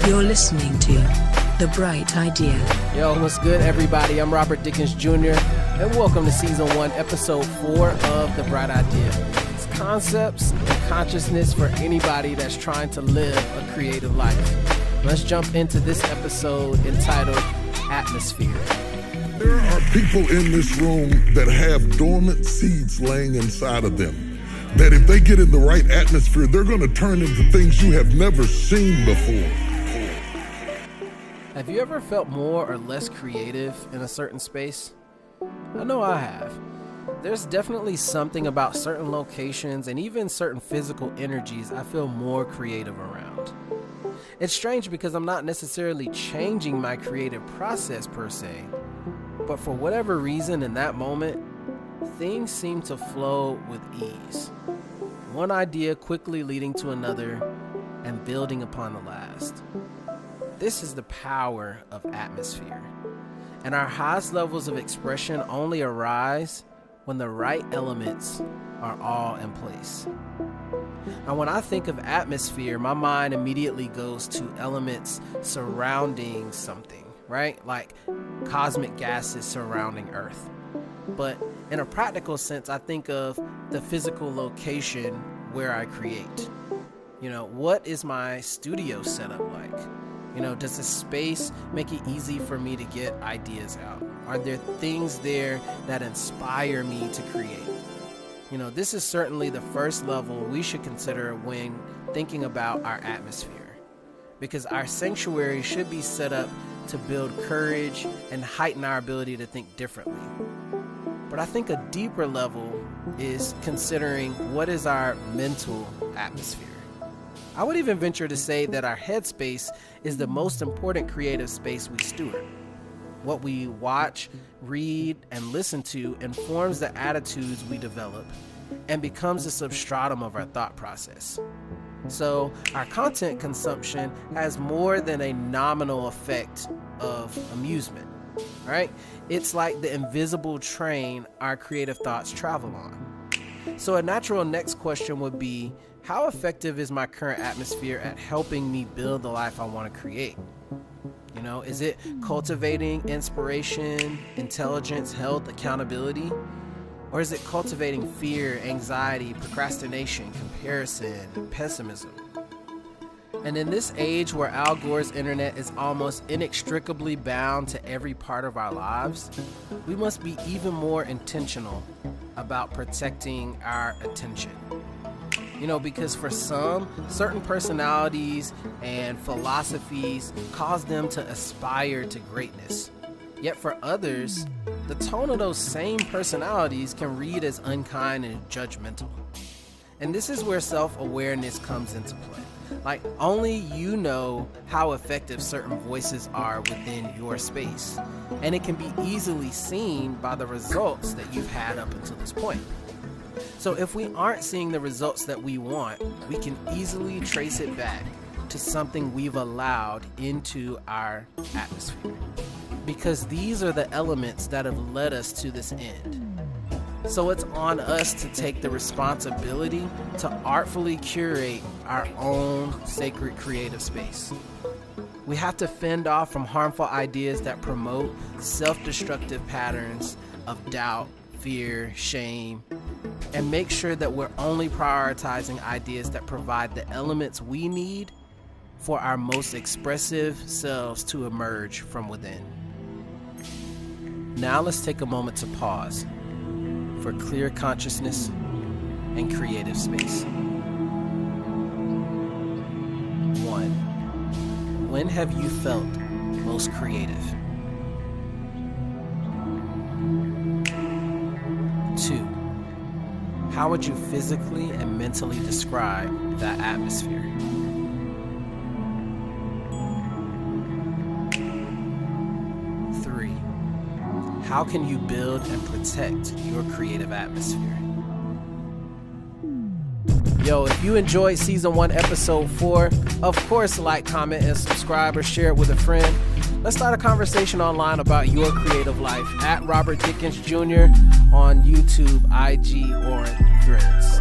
You're listening to The Bright Idea. Yo, what's good, everybody? I'm Robert Dickens Jr., and welcome to Season 1, Episode 4 of The Bright Idea. It's concepts and consciousness for anybody that's trying to live a creative life. Let's jump into this episode entitled Atmosphere. There are people in this room that have dormant seeds laying inside of them, that if they get in the right atmosphere, they're going to turn into things you have never seen before. Have you ever felt more or less creative in a certain space? I know I have. There's definitely something about certain locations and even certain physical energies I feel more creative around. It's strange because I'm not necessarily changing my creative process per se, but for whatever reason in that moment, things seem to flow with ease. One idea quickly leading to another and building upon the last. This is the power of atmosphere. And our highest levels of expression only arise when the right elements are all in place. Now, when I think of atmosphere, my mind immediately goes to elements surrounding something, right? Like cosmic gases surrounding Earth. But in a practical sense, I think of the physical location where I create. What is my studio setup like? Does the space make it easy for me to get ideas out? Are there things there that inspire me to create? This is certainly the first level we should consider when thinking about our atmosphere, because our sanctuary should be set up to build courage and heighten our ability to think differently. But I think a deeper level is considering what is our mental atmosphere. I would even venture to say that our headspace is the most important creative space we steward. What we watch, read, and listen to informs the attitudes we develop and becomes the substratum of our thought process. So our content consumption has more than a nominal effect of amusement, right? It's like the invisible train our creative thoughts travel on. So a natural next question would be, how effective is my current atmosphere at helping me build the life I want to create? Is it cultivating inspiration, intelligence, health, accountability? Or is it cultivating fear, anxiety, procrastination, comparison, and pessimism? And in this age where Al Gore's internet is almost inextricably bound to every part of our lives, we must be even more intentional about protecting our attention. Because for some, certain personalities and philosophies cause them to aspire to greatness. Yet for others, the tone of those same personalities can read as unkind and judgmental. And this is where self-awareness comes into play. Like, only you know how effective certain voices are within your space. And it can be easily seen by the results that you've had up until this point. So if we aren't seeing the results that we want, we can easily trace it back to something we've allowed into our atmosphere. Because these are the elements that have led us to this end. So it's on us to take the responsibility to artfully curate our own sacred creative space. We have to fend off from harmful ideas that promote self-destructive patterns of doubt, fear, shame, and make sure that we're only prioritizing ideas that provide the elements we need for our most expressive selves to emerge from within. Now let's take a moment to pause for clear consciousness and creative space. 1. When have you felt most creative? 2. How would you physically and mentally describe that atmosphere? 3. How can you build and protect your creative atmosphere? Yo, if you enjoyed Season 1, Episode 4, of course, like, comment, and subscribe or share it with a friend. Let's start a conversation online about your creative life at Robert Dickens Jr. on YouTube, IG, or Threads.